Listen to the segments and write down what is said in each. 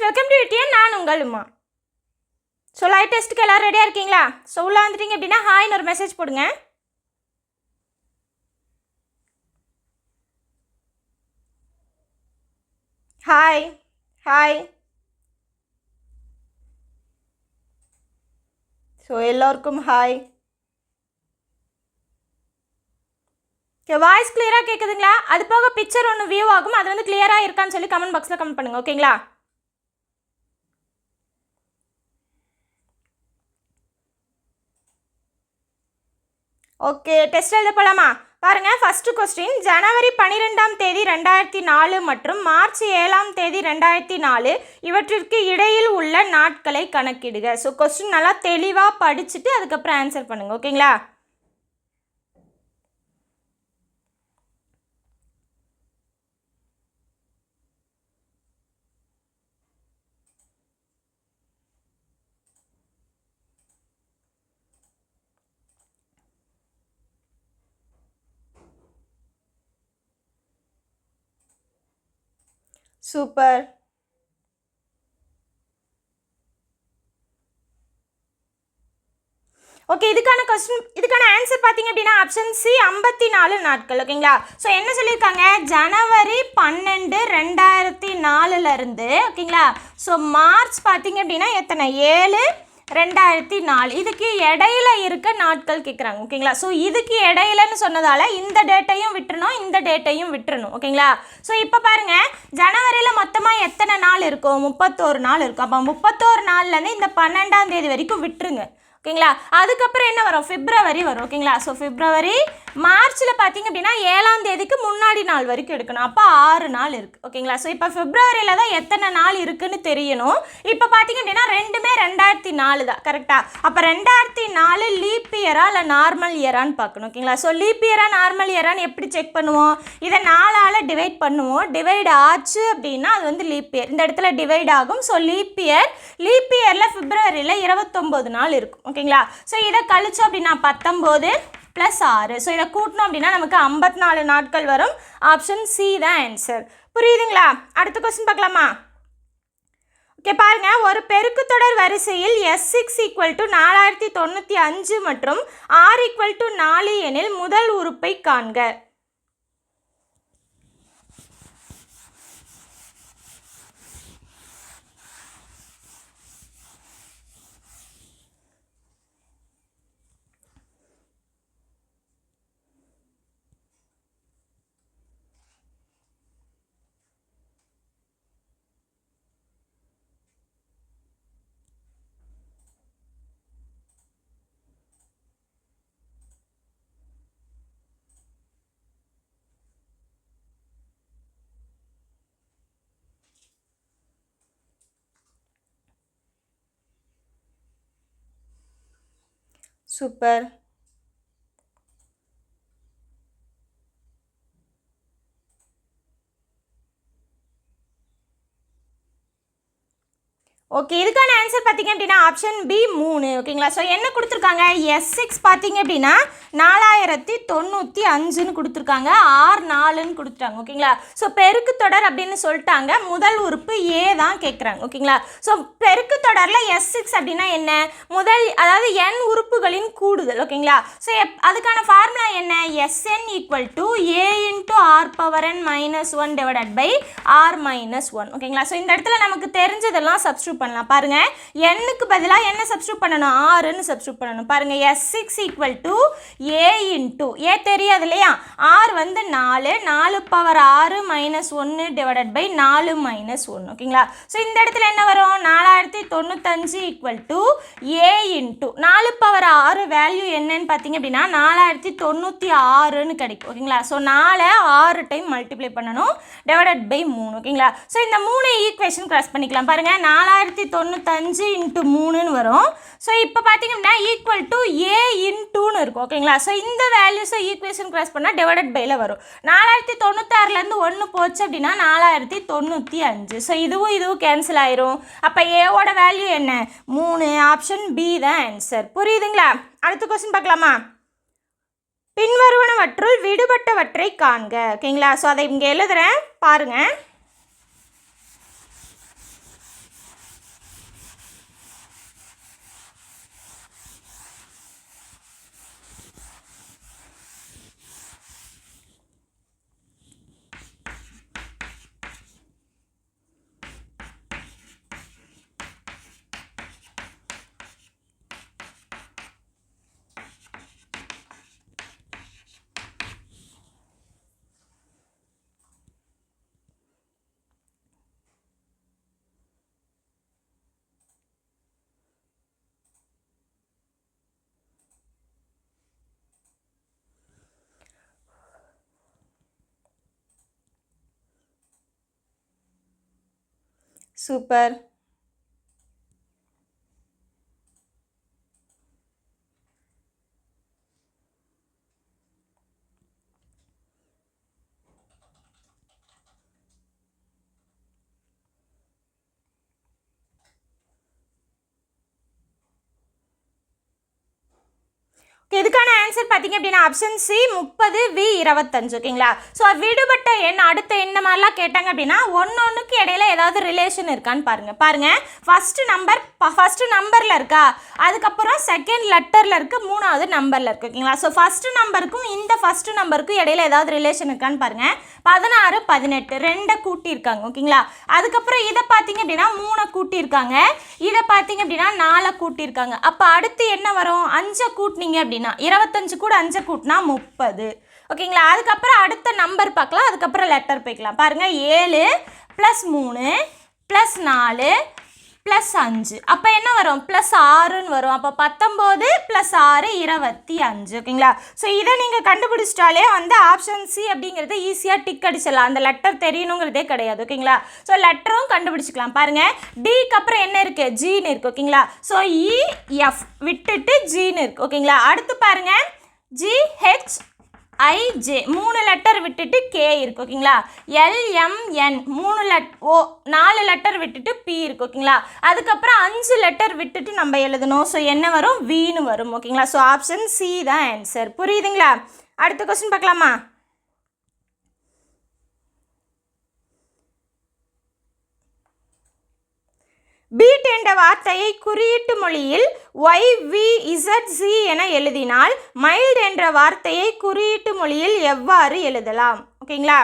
Welcome to UTN. நான் உங்கள் Uma. So live டெஸ்ட்டுக்கு எல்லோரும் ரெடியாக இருக்கீங்களா? ஸோ உள்ளே வந்துட்டீங்க அப்படின்னா ஹாய்னு ஒரு மெசேஜ் போடுங்க. Hi hi. ஸோ எல்லோருக்கும் ஹாய். ஓகே, வாய்ஸ் கிளியராக கேட்குதுங்களா? அது போக பிக்சர் ஒன்று வியூ ஆகும், அது வந்து கிளியராக இருக்கான்னு சொல்லி கமெண்ட் பாக்ஸில் கமெண்ட் பண்ணுங்கள். ஓகேங்களா? ஓகே, டெஸ்ட் எழுத போகலாமா? பாருங்கள், ஃபஸ்ட்டு கொஸ்டின், ஜனவரி 12ஆம் தேதி 2004 மற்றும் மார்ச் 7ஆம் தேதி 2004 இவற்றிற்கு இடையில் உள்ள நாட்களை கணக்கிடுக. ஸோ கொஸ்டின் நல்லா தெளிவாக படிச்சுட்டு அதுக்கப்புறம் ஆன்சர் பண்ணுங்கள். ஓகேங்களா? சூப்பர். ஓகே, இதுக்கான ஆன்சர் பார்த்தீங்க அப்படின்னா ஆப்ஷன் சி 54 நாட்கள். ஓகேங்களா? ஸோ என்ன சொல்லியிருக்காங்க, ஜனவரி 12 2004 ஓகேங்களா? ஸோ மார்ச் பார்த்தீங்க அப்படின்னா எத்தனை, 7 2004 இதுக்கு இடையில இருக்க நாட்கள் கேட்குறாங்க. ஓகேங்களா? ஸோ இதுக்கு இடையிலன்னு சொன்னதால இந்த டேட்டையும் விட்டுறணும், இந்த டேட்டையும் விட்டுறணும். ஓகேங்களா? ஸோ இப்போ பாருங்கள், ஜனவரியில் மொத்தமாக எத்தனை நாள் இருக்கும், 31 நாள் இருக்கும். அப்போ 31 நாள்லேருந்து இந்த 12ஆம் தேதி வரைக்கும் விட்டுருங்க. ஓகேங்களா? அதுக்கப்புறம் என்ன வரும், பிப்ரவரி வரும். ஓகேங்களா? ஸோ பிப்ரவரி, மார்ச்சில் பார்த்தீங்க அப்படின்னா 7ஆம் தேதிக்கு முன்னாடி நாள் வரைக்கும் எடுக்கணும். அப்போ 6 நாள் இருக்குது. ஓகேங்களா? ஸோ இப்போ பிப்ரவரியில் தான் எத்தனை நாள் இருக்குதுன்னு தெரியணும். இப்போ பார்த்தீங்க அப்படின்னா ரெண்டுமே 2004 தான். கரெக்டாக? அப்போ 2004 லீப் இயரா இல்லை நார்மல் இயரான்னு பார்க்கணும். ஓகேங்களா? ஸோ லீப் இயரா நார்மல் இயரான்னு எப்படி செக் பண்ணுவோம், இதை 4ஆல் டிவைட் பண்ணுவோம். டிவைட் ஆச்சு அப்படின்னா அது வந்து லீப் இயர். இந்த இடத்துல டிவைட் ஆகும். ஸோ லீப் இயரில் பிப்ரவரியில் 29 நாள் இருக்கும். ஓகேங்களா? ஸோ இதை கழிச்சோம் அப்படின்னா 19 + 6. ஸோ இதை கூட்டணும் அப்படின்னா நமக்கு 54 நாட்கள் வரும். ஆப்ஷன் சி தான் ஆன்சர். புரியுதுங்களா? அடுத்த கொஸ்டின் பார்க்கலாமா? ஓகே, பாருங்க, ஒரு பெருக்குத்தொடர் வரிசையில் S6 = 4095 மற்றும் R = 4 எனில் முதல் உறுப்பை காண்க. சூப்பர். ஓகே, இதுக்கான ஆன்சர் பார்த்தீங்க அப்படின்னா ஆப்ஷன் பி 3. ஓகேங்களா? ஸோ என்ன கொடுத்துருக்காங்க, S6 பார்த்தீங்க அப்படின்னா 4095ன்னு கொடுத்துருக்காங்க, R 4ன்னு கொடுத்துட்டாங்க. ஓகேங்களா? ஸோ பெருக்கு தொடர் அப்படின்னு சொல்லிட்டாங்க, முதல் உறுப்பு ஏ தான் கேட்குறாங்க. ஓகேங்களா? ஸோ பெருக்கு தொடரில் S6 அப்படின்னா என்ன, அதாவது n உறுப்புகளின் கூடுதல். ஓகேங்களா? ஸோ அதுக்கான ஃபார்முலா என்ன, Sn = A × R⁻n - 1 / R - 1. ஓகேங்களா? ஸோ இந்த இடத்துல நமக்கு தெரிஞ்சதெல்லாம் சப்ஸ்டியூட் பண்ணலாம். பாருங்க, n-க்கு பதிலாக என்ன சப்ஸ்டியூட் பண்ணணும், R-ன்னு சப்ஸ்டியூட் பண்ணணும். பாருங்க, S6 = A × A தெரியாது இல்லையா, R வந்து 4, 4 பவர் 6 - 1 / 4 - 1. ஓகேங்களா? ஸோ இந்த இடத்துல என்ன வரும், 4095 = A × 4 பவர் 6 வேல்யூ என்னன்னு பார்த்தீங்க அப்படின்னா 4096ன்னு கிடைக்கும். ஓகேங்களா? ஸோ 4 6 டைம் மல்டிப்ளை பண்ணணும், /3. ஓகேங்களா? ஸோ இந்த 3 ஈக்குவேஷன் கிராஸ் பண்ணிக்கலாம். பாருங்கள், 4095 × 3ன்னு வரும். ஸோ இப்போ பார்த்தீங்க அப்படின்னா = A × 2ன்னு இருக்கும். ஓகேங்களா? ஸோ இந்த வேல்யூஸை ஈக்குவேஷன் கிராஸ் பண்ணால் /ல வரும். 4096லேருந்து 1 போச்சு அப்படின்னா 4095. ஸோ இதுவும் கேன்சல் ஆயிரும். அப்போ ஏவோட வேல்யூ என்ன, 3. ஆப்ஷன் பி தான் ஆன்சர். புரியுதுங்களா? அடுத்த கொஸ்டின் பார்க்கலாமா? பின்வருவனவற்றுள் விடுபட்டவற்றை காண்க. ஓகேங்களா? ஸோ அதை இங்கே எழுதுகிறேன் பாருங்கள். சூப்பர். இதுக்கான ஆன்சர் பார்த்தீங்க அப்படின்னா ஆப்ஷன் சி 30 வி 25. ஓகேங்களா? ஸோ விடுபட்ட எண் அடுத்த என்ன மாதிரிலாம் கேட்டாங்க அப்படின்னா ஒன்னொன்றுக்கு இடையில ஏதாவது ரிலேஷன் இருக்கான்னு பாருங்க ஃபர்ஸ்ட் நம்பரில் இருக்கா, அதுக்கப்புறம் செகண்ட் லெட்டரில் இருக்கு, மூணாவது நம்பரில் இருக்கு. ஓகேங்களா? ஸோ ஃபர்ஸ்ட் நம்பருக்கும் இந்த ஃபர்ஸ்ட் நம்பருக்கும் இடையில ஏதாவது ரிலேஷன் இருக்கான்னு பாருங்க. 16 18 2 கூட்டியிருக்காங்க. ஓகேங்களா? அதுக்கப்புறம் இதை பார்த்தீங்க அப்படின்னா 3 கூட்டியிருக்காங்க, இதை பார்த்தீங்க அப்படின்னா 4 கூட்டியிருக்காங்க. அப்போ அடுத்து என்ன வரும்? 5 கூட்டினீங்க அப்படின்னா 25 கூட 5 கூட்டினா 30. ஓகேங்களா? அதுக்கப்புறம் அடுத்த நம்பர் பார்க்கலாம், அதுக்கப்புறம் லெட்டர் போய்க்கலாம். பாருங்க 7 + 3 + 4 + 5. அப்போ என்ன வரும்? +6ன்னு வரும். அப்போ 19 + 6 25. ஓகேங்களா? ஸோ இதை நீங்கள் கண்டுபிடிச்சிட்டாலே வந்து ஆப்ஷன் சி அப்படிங்கிறது ஈஸியாக டிக் அடிச்சிடலாம். அந்த லெட்டர் தெரியணுங்கிறதே கிடையாது. ஓகேங்களா? ஸோ லெட்டரும் கண்டுபிடிச்சிக்கலாம். பாருங்கள் டிக்கு அப்புறம் என்ன இருக்குது? ஜின்னு இருக்குது. ஓகேங்களா? ஸோ இஎஃப் விட்டுட்டு ஜின்னு இருக்குது. ஓகேங்களா? அடுத்து பாருங்கள் ஜிஹெச் ஐஜே 3 லெட்டர் விட்டுட்டு கே இருக்கு. ஓகேங்களா? எல்எம்என் 4 லெட்டர் விட்டுட்டு பி இருக்கு. ஓகேங்களா? அதுக்கப்புறம் 5 லெட்டர் விட்டுட்டு நம்ம எழுதணும். ஸோ என்ன வரும்? வின்னு வரும். ஓகேங்களா? ஸோ ஆப்ஷன் சி தான் ஆன்சர். புரியுதுங்களா? அடுத்த கொஸ்டின் பார்க்கலாமா? பீட் என்ற வார்த்தையை குறியீட்டு மொழியில் YVZZ என எழுதினால் மைல்டு என்ற வார்த்தையை குறியீட்டு மொழியில் எவ்வாறு எழுதலாம்? ஓகேங்களா?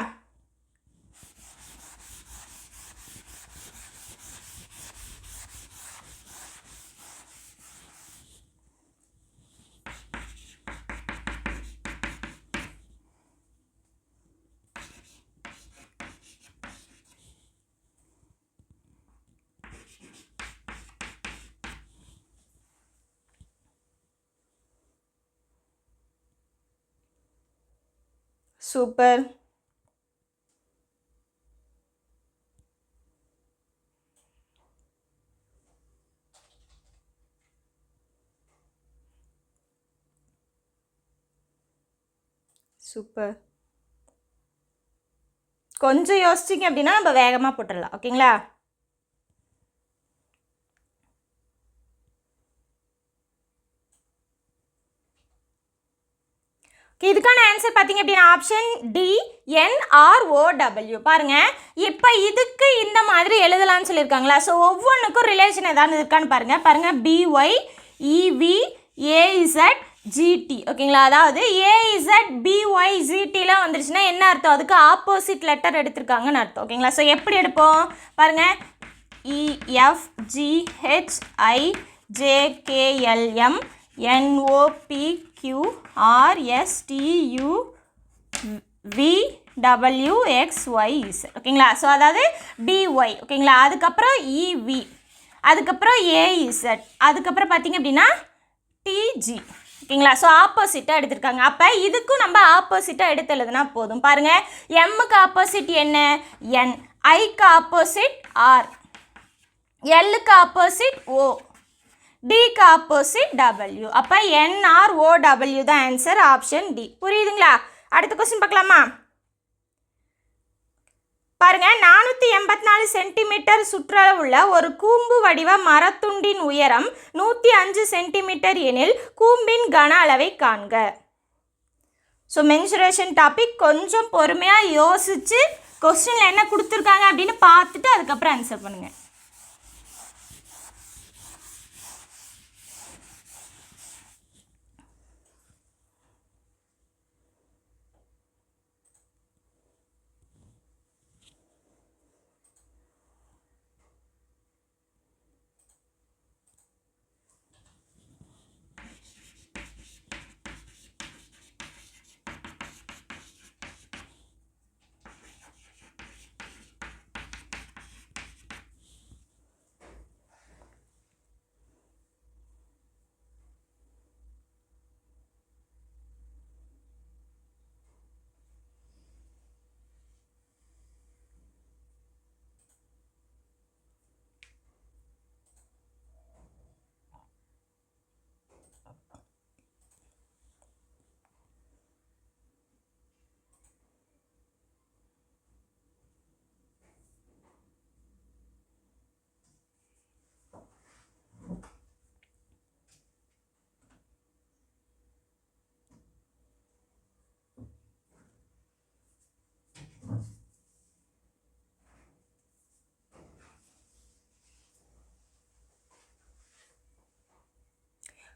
சூப்பர். சூப்பர். கொஞ்சம் யோசிச்சிங்க அப்படின்னா நம்ம வேகமாக போட்டுடலாம். ஓகேங்களா? இதுக்கான ஆன்சர் பார்த்தீங்க அப்படின்னா ஆப்ஷன் டி NROW. பாருங்க இப்போ இதுக்கு இந்த மாதிரி எழுதலாம்னு சொல்லியிருக்காங்களா? ஸோ ஒவ்வொன்றுக்கும் ரிலேஷன் ஏதாவது இருக்கான்னு பாருங்க BY EV AZ GT. ஓகேங்களா? அதாவது AZ BY GTலாம் வந்துருச்சுன்னா என்ன அர்த்தம்? அதுக்கு ஆப்போசிட் லெட்டர் எடுத்திருக்காங்கன்னு அர்த்தம். ஓகேங்களா? ஸோ எப்படி எடுப்போம் பாருங்க EFGHIJKLM NOPQRSTUVWXYZ. ஓகேங்களா? ஸோ அதாவது BY. ஓகேங்களா? அதுக்கப்புறம் EV, அதுக்கப்புறம் AZ, அதுக்கப்புறம் பார்த்தீங்க அப்படின்னா TG. ஓகேங்களா? ஸோ ஆப்போசிட்டாக எடுத்திருக்காங்க. அப்போ இதுக்கும் நம்ம ஆப்போசிட்டாக எடுத்து எழுதுனா போதும். பாருங்கள் எம்முக்கு ஆப்போசிட் என்ன? N, ஐக்கு ஆப்போசிட் R, எல்லுக்கு ஆப்போசிட் O, டிக்கு ஆப்போசிட் W. அப்போ NROW தான் ஆன்சர். Option D. புரியுதுங்களா? அடுத்த கொஸ்டின் பார்க்கலாமா? பாருங்க 484 சென்டிமீட்டர் சுற்றளவுள்ள ஒரு கூம்பு வடிவ மரத்துண்டின் உயரம் 105 சென்டிமீட்டர் எனில் கூம்பின் கன அளவை காண்க. ஸோ மென்சுரேஷன் டாபிக் கொஞ்சம் பொறுமையாக யோசிச்சு கொஸ்டினில் என்ன கொடுத்துருக்காங்க அப்படின்னு பார்த்துட்டு அதுக்கப்புறம் ஆன்சர் பண்ணுங்கள்.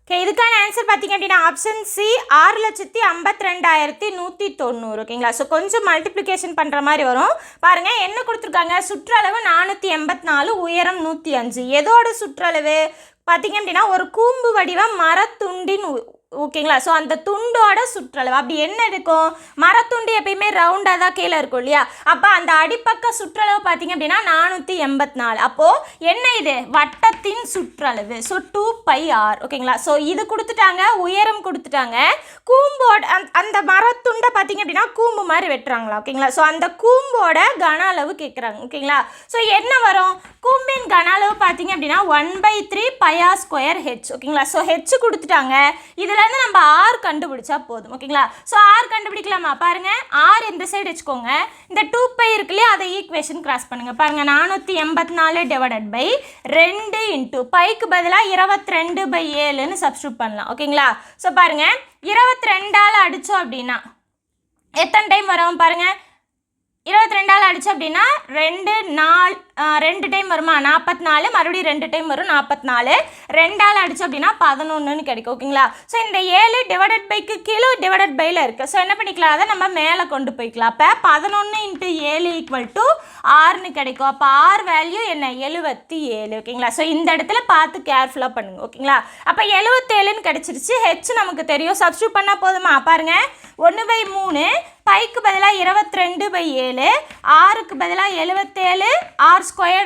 ஓகே, இதுக்கான ஆன்சர் பார்த்தீங்க அப்படின்னா ஆப்ஷன் சி 6,52,190. ஓகேங்களா. ஸோ கொஞ்சம் மல்டிப்ளிகேஷன் பண்ணுற மாதிரி வரும். பாருங்கள் என்ன கொடுத்துருக்காங்க, சுற்றளவு 484, உயரம் 105. எதோட சுற்றளவு பார்த்தீங்க அப்படின்னா ஒரு கூம்பு வடிவ மரத்துண்டின் ஓகேங்களா. ஸோ அந்த துண்டோட சுற்றளவு அப்படி என்ன இருக்கும், மரத்துண்டு எப்பயுமே ரவுண்டாக தான் கீழே இருக்கும் இல்லையா. அப்போ அந்த அடிப்பக்க சுற்றளவு பார்த்தீங்க அப்படின்னா 484. அப்போது என்ன இது, வட்டத்தின் சுற்றளவு. So 2πr. ஓகேங்களா. ஸோ இது கொடுத்துட்டாங்க, உயரம் கொடுத்துட்டாங்க. கூம்போட அந்த மரத்துண்டை பார்த்தீங்க அப்படின்னா கூம்பு மாதிரி வெட்டுறாங்களா. ஓகேங்களா. ஸோ அந்த கூம்போட கன அளவு கேட்குறாங்க. ஓகேங்களா. ஸோ என்ன வரும், கூம்பின் கன அளவு பார்த்தீங்க அப்படின்னா 1/3πr²h. ஓகேங்களா. ஸோ h கொடுத்துட்டாங்க, இதில் நம்ம ஆர் கண்டுபிடிச்சா போதும். ஓகேங்களா. ஸோ ஆர் கண்டுபிடிக்கலாமா, பாருங்க ஆர் இந்த சைடு வச்சுக்கோங்க, இந்த 2π இருக்கு இல்லையா, அதை ஈக்குவேஷன் கிராஸ் பண்ணுங்க. பாருங்க 484 டிவைடட் பை 2 இன்ட்டு பைக்கு பதிலாக 22/7ன்னு சப்ஸ்டியூட் பண்ணலாம். ஓகேங்களா. ஸோ பாருங்க 22ஆல் அடித்தோம் அப்படின்னா எத்தனை டைம் வரும் பாருங்க, 22ஆல் அடிச்சு அப்படின்னா 2 டைம் வருமா, 44. மறுபடியும் 2 டைம் வரும், 44. 2ஆல் அடிச்சு அப்படின்னா 11ன்னு கிடைக்கும். ஓகேங்களா. ஸோ இந்த 7 டிவைடட் பைக்கு கீழே டிவைடட் பையில் இருக்குது. ஸோ என்ன பண்ணிக்கலாம், அதை நம்ம மேலே கொண்டு போய்க்கலாம். அப்போ 11 × 7 = 6ன்னு கிடைக்கும். அப்போ ஆர் வேல்யூ என்ன, 77. ஓகேங்களா. ஸோ இந்த இடத்துல பார்த்து கேர்ஃபுல்லாக பண்ணுங்க. ஓகேங்களா. அப்போ 77ன்னு கிடச்சிருச்சு. ஹெச் நமக்கு தெரியும், சப்ஸ்டியூட் பண்ணால் போதுமா, பாருங்கள் 1/3 பைக்கு பதிலாக 22/7, ஆருக்கு பதிலாக 77, r²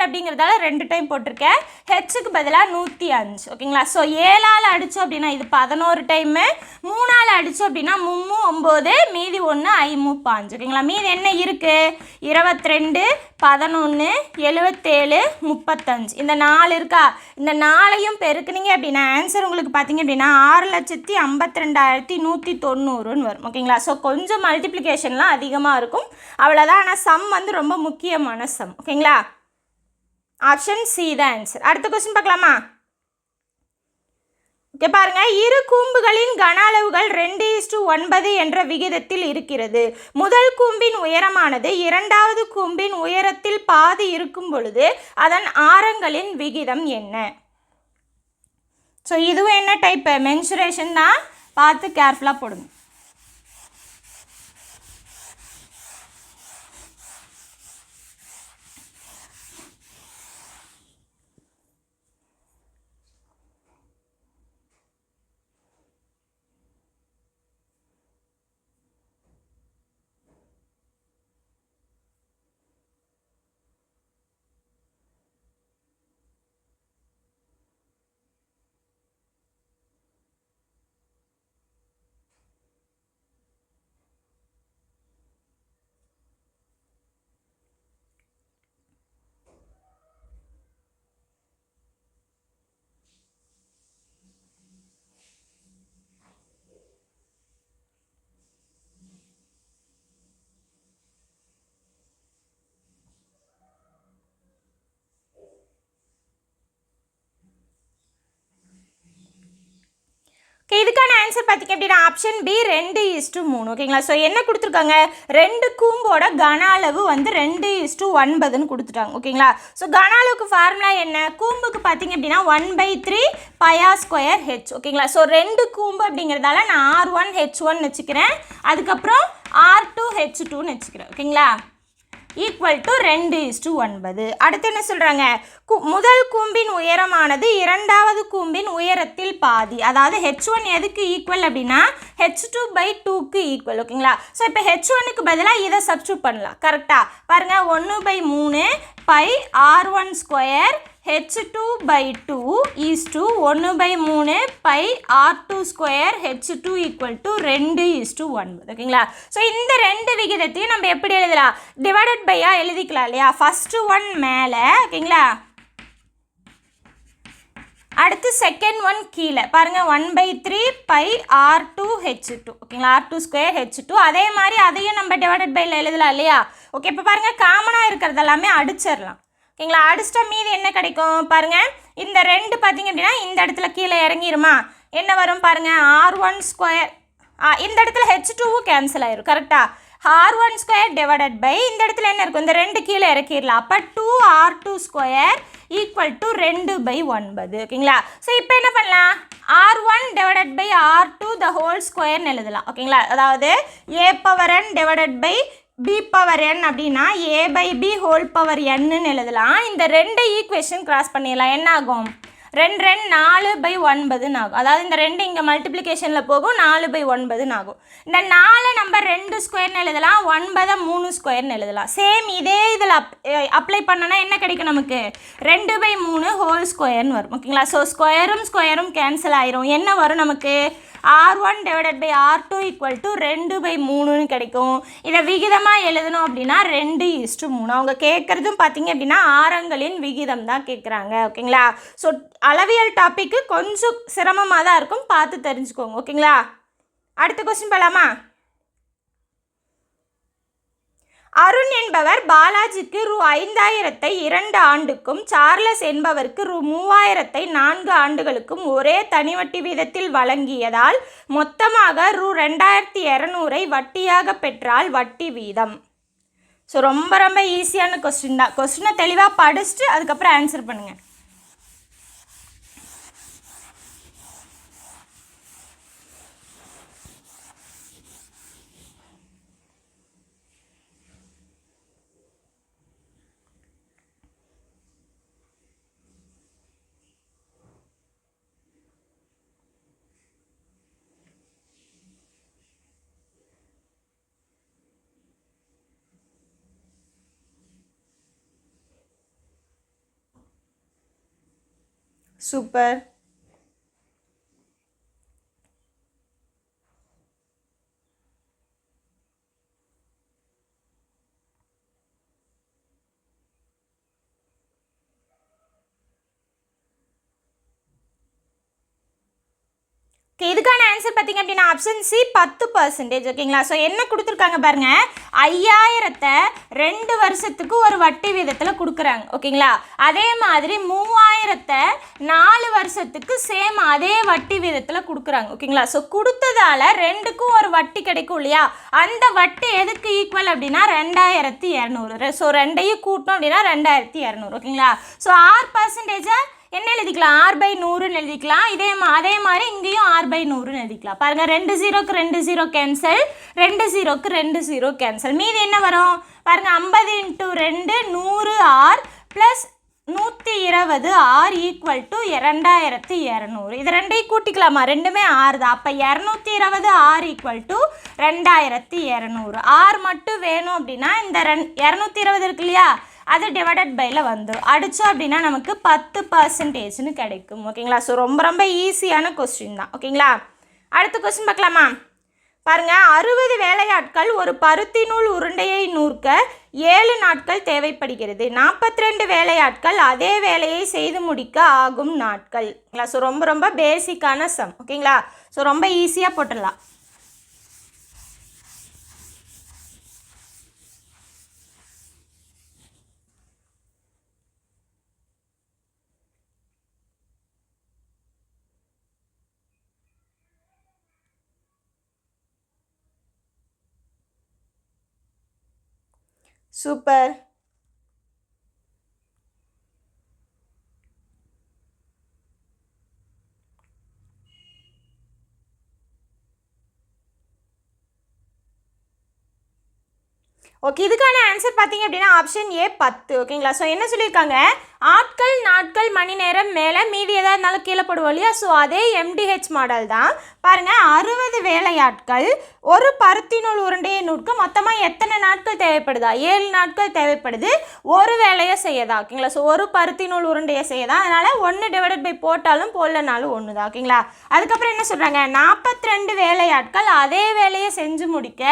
அப்படிங்கிறதால 2 டைம் போட்டிருக்கேன். ஹெச்சுக்கு பதிலாக 105. ஓகேங்களா. ஸோ 7ஆல் அடித்தோம் அப்படின்னா இது 11 டைமு, 3ஆல் அடித்தோம் அப்படின்னா 3 9, மீதி 1 5 5. ஓகேங்களா. மீதி என்ன இருக்குது, 22 11 77 35. இந்த 4 இருக்கா, இந்த 4ஐயும் பெருக்குனீங்க அப்படின்னா ஆன்சர் உங்களுக்கு பார்த்தீங்க அப்படின்னா 6,52,190ன்னு வரும். ஓகேங்களா. ஸோ கொஞ்சம் மல்டிப்ளிகேஷன்லாம் அதிகமாக இருக்கும், அவ்வளோதான். ஆனால் சம் வந்து ரொம்ப முக்கியமான சம். ஓகேங்களா. ஆப்ஷன் சி தான் ஆன்சர். அடுத்த கொஸ்டின் பார்க்கலாமா. ஓகே பாருங்க, இரு கூம்புகளின் கன அளவுகள் 2:9 என்ற விகிதத்தில் இருக்கிறது. முதல் கூம்பின் உயரமானது இரண்டாவது கூம்பின் உயரத்தில் பாதி இருக்கும் பொழுது அதன் ஆரங்களின் விகிதம் என்ன. ஸோ இதுவும் என்ன டைப்பு, மென்சுரேஷன் தான், பார்த்து கேர்ஃபுல்லாக போடுங்க. இதுக்கான ஆன்சர் பார்த்திங்க அப்படின்னா ஆப்ஷன் பி 2:3. ஓகேங்களா. ஸோ என்ன கொடுத்துருக்காங்க, 2 கூம்போட கன அளவு வந்து 2:9ன்னு கொடுத்துட்டாங்க. ஓகேங்களா. ஸோ கன அளவுக்கு ஃபார்முலா என்ன, கூம்புக்கு பார்த்திங்க அப்படின்னா 1/3πr²h. ஓகேங்களா. ஸோ 2 கூம்பு அப்படிங்கிறதால நான் r1h1 வச்சுக்கிறேன், அதுக்கப்புறம் r2h2ன்னு வச்சுக்கிறேன். ஓகேங்களா. Equal to 2:9. அடுத்து என்ன சொல்கிறாங்க, முதல் கூம்பின் உயரமானது இரண்டாவது கூம்பின் உயரத்தில் பாதி. அதாவது h1 எதுக்கு ஈக்குவல் அப்படின்னா h2/2க்கு ஈக்குவல். ஓகேங்களா. ஸோ இப்போ h1க்கு பதிலாக இதை சப்ஸ்டியூட் பண்ணலாம். கரெக்டாக பாருங்கள், 1/3 πr1² h2/2 is to 1/3 πr2² h2 = 2:9. ஓகேங்களா. ஸோ இந்த 2 விகிதத்தையும் நம்ம எப்படி எழுதலாம், டிவைடட் பையாக எழுதிக்கலாம் இல்லையா. ஃபஸ்ட்டு ஒன் மேலே, ஓகேங்களா, அடுத்து செகண்ட் ஒன் கீழே. பாருங்கள் 1/3 πr2h2. ஓகேங்களா. r2² h2. அதே மாதிரி அதையும் நம்ம டிவைடட் பையில் எழுதலாம் இல்லையா. ஓகே, இப்போ பாருங்கள் காமனாக இருக்கிறது எல்லாமே அடிச்சிடலாம். ஓகேங்களா. அடிச்சிட்டா மீதி என்ன கிடைக்கும் பாருங்கள், இந்த 2 பார்த்திங்க அப்படின்னா இந்த இடத்துல கீழே இறங்கிருமா, என்ன வரும் பாருங்கள், r1². இந்த இடத்துல h2வும் கேன்சல் ஆயிரும். கரெக்டாக, r1² டிவைடட் பை இந்த இடத்துல என்ன இருக்கும், இந்த 2 கீழே இறக்கிடலாம். அப்போ 2r2² = 2/9. ஓகேங்களா. ஸோ இப்போ என்ன பண்ணலாம், R1 divided by R2 the whole square எழுதலாம் ஓகேங்களா. அதாவது a power n divided by b power n அப்படின்னா a by b whole power n எழுதலாம். இந்த ரெண்டு ஈக்குவேஷன் கிராஸ் பண்ணிடலாம். என்ன ஆகும்? 2 4 by 9 ஆகும். அதாவது இந்த ரெண்டு இங்கே மல்டிப்ளிகேஷனில் போகும், 4 by 9 ஆகும். இந்த 4 நம்ம 2 ஸ்கொயர்னு எழுதலாம், 9 3 ஸ்கொயர்னு எழுதலாம். சேம் இதே இதில் அப்ளை பண்ணோன்னா என்ன கிடைக்கும் நமக்கு? 2 by 3 ஹோல் ஸ்கொயர்னு வரும் ஓகேங்களா. ஸோ ஸ்கொயரும் கேன்சல் ஆயிரும். என்ன வரும் நமக்கு? R1 divided by R2 equal to 2 by 3 கிடைக்கும். இதை விகிதமாக எழுதணும் அப்படின்னா 2:3. அவங்க கேட்குறதும் பார்த்தீங்க அப்படின்னா ஆரங்களின் விகிதம் தான் கேட்குறாங்க ஓகேங்களா. ஸோ அளவியல் டாப்பிக்கு கொஞ்சம் சிரமமாக தான் இருக்கும், பார்த்து தெரிஞ்சுக்கோங்க ஓகேங்களா. அடுத்த கொஸ்டின் போகலாமா? அருண் என்பவர் பாலாஜிக்கு ரூ.5000 2 ஆண்டுக்கும், சார்லஸ் என்பவருக்கு ரூ.3000 4 ஆண்டுகளுக்கும் ஒரே தனிவட்டி வீதத்தில் வழங்கியதால் மொத்தமாக ரூ.2200 வட்டியாக பெற்றால் வட்டி வீதம். ஸோ ரொம்ப ரொம்ப ஈஸியான கொஸ்டின் தான். கொஸ்டினை தெளிவாக படிச்சுட்டு அதுக்கப்புறம் ஆன்சர் பண்ணுங்கள். சூப்பர். இதுக்கான ஆன்சர் பார்த்தீங்க அப்படின்னா ஆப்ஷன் சி 10% ஓகேங்களா. ஸோ என்ன கொடுத்துருக்காங்க பாருங்கள், 5000 2 வருஷத்துக்கு ஒரு வட்டி வீதத்தில் கொடுக்குறாங்க ஓகேங்களா. அதே மாதிரி 3000 4 வருஷத்துக்கு சேம் அதே வட்டி வீதத்தில் கொடுக்குறாங்க ஓகேங்களா. ஸோ கொடுத்ததால ரெண்டுக்கும் ஒரு வட்டி கிடைக்கும் இல்லையா, அந்த வட்டி எதுக்கு ஈக்குவல் அப்படின்னா 2200. ஸோ ரெண்டையும் கூட்டணும் அப்படின்னா 2200 ஓகேங்களா. ஸோ R% என்ன எழுதிக்கலாம்? R/100 எழுதிக்கலாம். அதே மாதிரி இங்கேயும் R/100 எழுதிக்கலாம். பாருங்கள், 2 0க்கு 2 0 கேன்சல், 2 0க்கு 2 0 கேன்சல். மீதி என்ன வரும் பாருங்கள், 50 × 2 100 R plus 120 R equal to 2200. இது ரெண்டையும் கூட்டிக்கலாமா? ரெண்டுமே R தான். அப்போ 220 R ஈக்குவல் டு 2200. R மட்டும் வேணும் அப்படின்னா இந்த 220 இருக்கு இல்லையா, அது டிவைடட் பையில் வந்துடும். அடித்தோம் அப்படின்னா நமக்கு 10%ன்னு கிடைக்கும் ஓகேங்களா. ஸோ ரொம்ப ரொம்ப ஈஸியான கொஸ்டின் தான் ஓகேங்களா. அடுத்த கொஸ்டின் பார்க்கலாமா? பாருங்கள், 60 வேலையாட்கள் ஒரு பருத்தி நூல் உருண்டையை நூற்க 7 நாட்கள் தேவைப்படுகிறது. 42 வேலையாட்கள் அதே வேலையை செய்து முடிக்க ஆகும் நாட்கள். ஸோ ரொம்ப ரொம்ப பேசிக்கான சம் ஓகேங்களா. ஸோ ரொம்ப ஈஸியாக போட்டுடலாம். சூப்பர். ஓகே, இதுக்கான ஆன்சர் பார்த்தீங்க அப்படின்னா ஆப்ஷன் ஏ 10 ஓகேங்களா. ஸோ என்ன சொல்லியிருக்காங்க, ஆட்கள் நாட்கள் மணி நேரம் மேலே மீதி எதாக இருந்தாலும் கீழே போடுவோம் இல்லையா. ஸோ அதே MDH மாடல் தான். பாருங்கள், 60 வேலையாட்கள் ஒரு பருத்தி நூல் உருண்டையை நூற்க மொத்தமாக எத்தனை நாட்கள் தேவைப்படுதா? 7 நாட்கள் தேவைப்படுது ஒரு வேலையை செய்யதான் ஓகேங்களா. ஸோ ஒரு பருத்தி நூல் உருண்டையை செய்யதான். அதனால் 1 டிவைடட் பை போட்டாலும் போடலனாலும் 1 தான் ஓகேங்களா. அதுக்கப்புறம் என்ன சொல்கிறாங்க, 42 வேலையாட்கள் அதே வேலையை செஞ்சு முடிக்க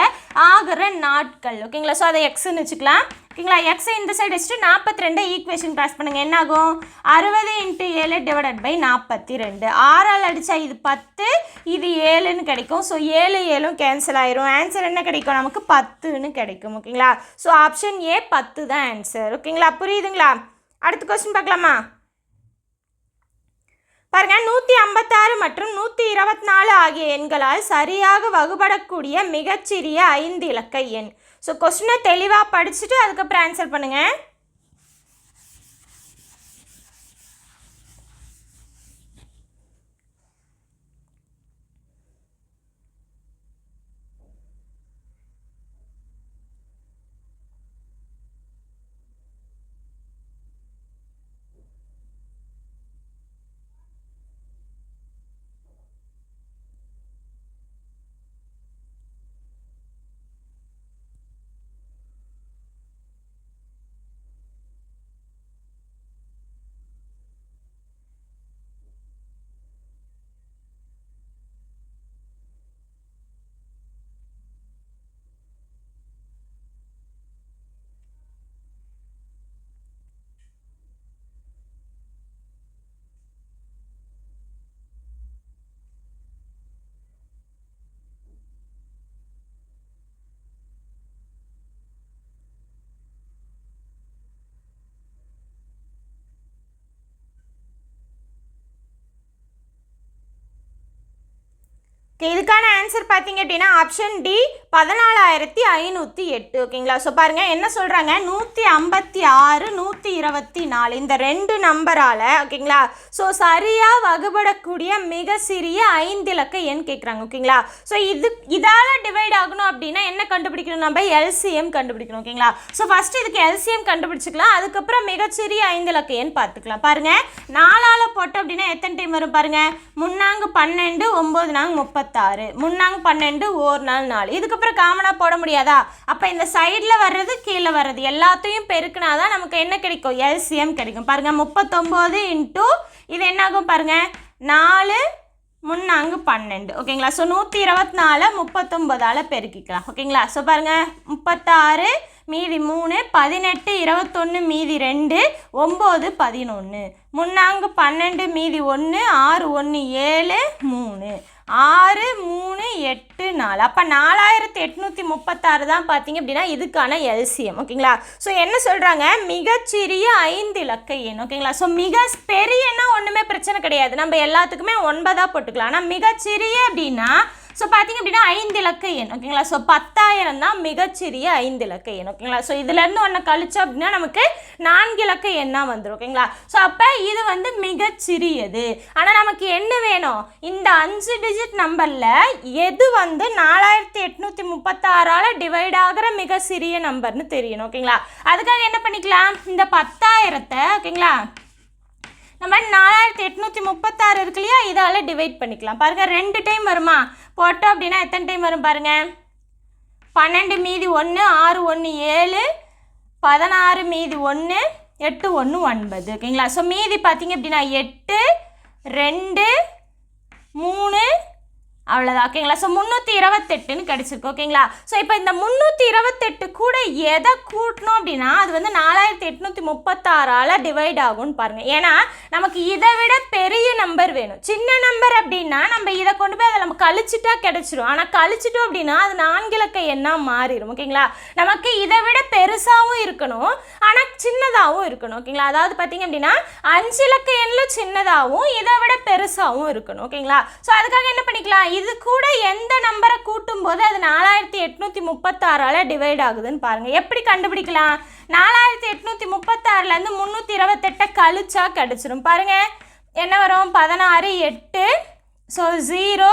ஆகிற நாட்கள் ஓகேங்களா. ஸோ அதை எக்ஸ்ன்னு வச்சுக்கலாம் ஓகேங்களா. எக்ஸை இந்த சைடு வச்சுட்டு 42 ஈக்குவேஷன் கிராஸ் பண்ணுங்கள். என்ன ஆகும்? 60 × 7 டிவைடட் பை 42. 6ஆல் அடித்தா இது 10, இது 7ன்னு கிடைக்கும். ஸோ 7 7ம் கேன்சல் ஆயிரும். ஆன்சர் என்ன கிடைக்கும் நமக்கு? 10ன்னு கிடைக்கும் ஓகேங்களா. ஸோ ஆப்ஷன் ஏ 10 தான் ஆன்சர் ஓகேங்களா. புரியுதுங்களா? அடுத்த கொஸ்டின் பார்க்கலாமா? பாருங்கள், 156 மற்றும் 124 ஆகிய எண்களால் சரியாக வகுபடக்கூடிய மிகச்சிறிய 5 இலக்க எண். ஸோ கொஸ்டினை தெளிவாக படிச்சுட்டு அதுக்கப்புறம் ஆன்சர் பண்ணுங்கள். ஓகே, இதுக்கான ஆன்சர் பார்த்தீங்க அப்படின்னா ஆப்ஷன் டி 14,508. ஓகேங்களா. ஸோ பாருங்கள் என்ன சொல்கிறாங்க, 156 124 இந்த ரெண்டு நம்பரால் ஓகேங்களா ஸோ சரியாக வகுபடக்கூடிய மிக சிறிய 5 இலக்க எண் கேட்குறாங்க. ஓகேங்களா. ஸோ இதால் டிவைட் ஆகணும் அப்படின்னா என்ன கண்டுபிடிக்கணும், நம்ம எல்சிஎம் கண்டுபிடிக்கணும். ஓகேங்களா. ஸோ ஃபஸ்ட்டு இதுக்கு எல்சிஎம் கண்டுபிடிச்சிக்கலாம், அதுக்கப்புறம் மிகச்சிறிய 5 இலக்க எண் பார்த்துக்கலாம். பாருங்கள் 4ஆல் போட்டோம் அப்படின்னா எத்தனை டைம் வரும் பாருங்கள், 3 12 9 30 முன்னாங்க 12 1 4 4. இதுக்கப்புறம் காமனாக போட முடியாதா, அப்போ இந்த சைடில் வர்றது கீழே வர்றது எல்லாத்தையும் பெருக்கினாதான் நமக்கு என்ன கிடைக்கும், எல்சிஎம் கிடைக்கும். பாருங்கள் 39 இன்ட்டு இது என்னாகும் பாருங்கள் 4 3 12. ஓகேங்களா. ஸோ 124 39ஆல் பெருக்கிக்கலாம். ஓகேங்களா. ஸோ பாருங்கள் 36 மீதி 3 18 21 மீதி 2 9 11 3 12 மீதி 1 6 1 7 3 6 3 8 4. அப்போ 4836 தான் பார்த்தீங்க அப்படின்னா இதுக்கான எல்சிஎம். ஓகேங்களா. ஸோ என்ன சொல்கிறாங்க, மிகச்சிறிய 5 இலக்க எண். ஓகேங்களா. ஸோ மிக பெரியன்னா ஒன்றுமே பிரச்சனை கிடையாது, நம்ம எல்லாத்துக்குமே 9 போட்டுக்கலாம். ஆனால் மிகச்சிறிய அப்படின்னா ஸோ பார்த்தீங்க அப்படின்னா 5 இலக்க எண். ஓகேங்களா. ஸோ 10,000 தான் மிகச்சிறிய 5 இலக்க எண். ஓகேங்களா. ஸோ இதுலேருந்து ஒன்று கழிச்சோம் அப்படின்னா நமக்கு 4 இலக்க எண்ணாக வந்துடும். ஓகேங்களா. ஸோ அப்போ இது வந்து மிகச்சிறியது. ஆனால் நமக்கு என்ன வேணும், இந்த 5 டிஜிட் நம்பரில் எது வந்து 4836ஆல் டிவைட் ஆகிற மிக சிறிய நம்பர்னு தெரியணும். ஓகேங்களா. அதுக்காக என்ன பண்ணிக்கலாம், இந்த 10,000 ஓகேங்களா நம்ம 4836 இருக்கு இல்லையா, இதால் டிவைட் பண்ணிக்கலாம். பாருங்கள் 2 டைம் வருமா, போட்டோம் அப்படின்னா எத்தனை டைம் வரும் பாருங்கள், 12 மீதி 1 6 1 7 16 மீதி 1 8 1 9. ஓகேங்களா. ஸோ மீதி பார்த்தீங்க அப்படின்னா 8 2 3 அவ்வளோதான். ஓகேங்களா. ஸோ 328ன்னு கிடச்சிருக்கு. ஓகேங்களா. ஸோ இப்போ இந்த 328 கூட எதை கூட்டணும் அப்படின்னா அது வந்து 4836ஆல் டிவைட் ஆகும்னு பாருங்கள். ஏன்னா நமக்கு இதை விட பெரிய நம்பர் வேணும். சின்ன நம்பர் அப்படின்னா நம்ம இதை கொண்டு போய் அதை நம்ம கழிச்சிட்டா கிடச்சிரும். ஆனால் கழிச்சிட்டோம் அப்படின்னா அது 4 இலக்க எண்ணாக மாறிடும். ஓகேங்களா. நமக்கு இதை விட பெருசாகவும் இருக்கணும், ஆனால் சின்னதாகவும் இருக்கணும். ஓகேங்களா. அதாவது பார்த்தீங்க அப்படின்னா 5 இலக்க எண்ணில் சின்னதாகவும் இதை விட பெருசாகவும் இருக்கணும். ஓகேங்களா. ஸோ அதுக்காக என்ன பண்ணிக்கலாம், இது கூட எந்த நம்பரை கூட்டும் போது அது 4836ஆல் டிவைட் ஆகுதுன்னு பாருங்கள். எப்படி கண்டுபிடிக்கலாம், 4836லேருந்து 328 கழிச்சா கிடச்சிரும். பாருங்கள் என்ன வரும், 16 8 ஸோ 0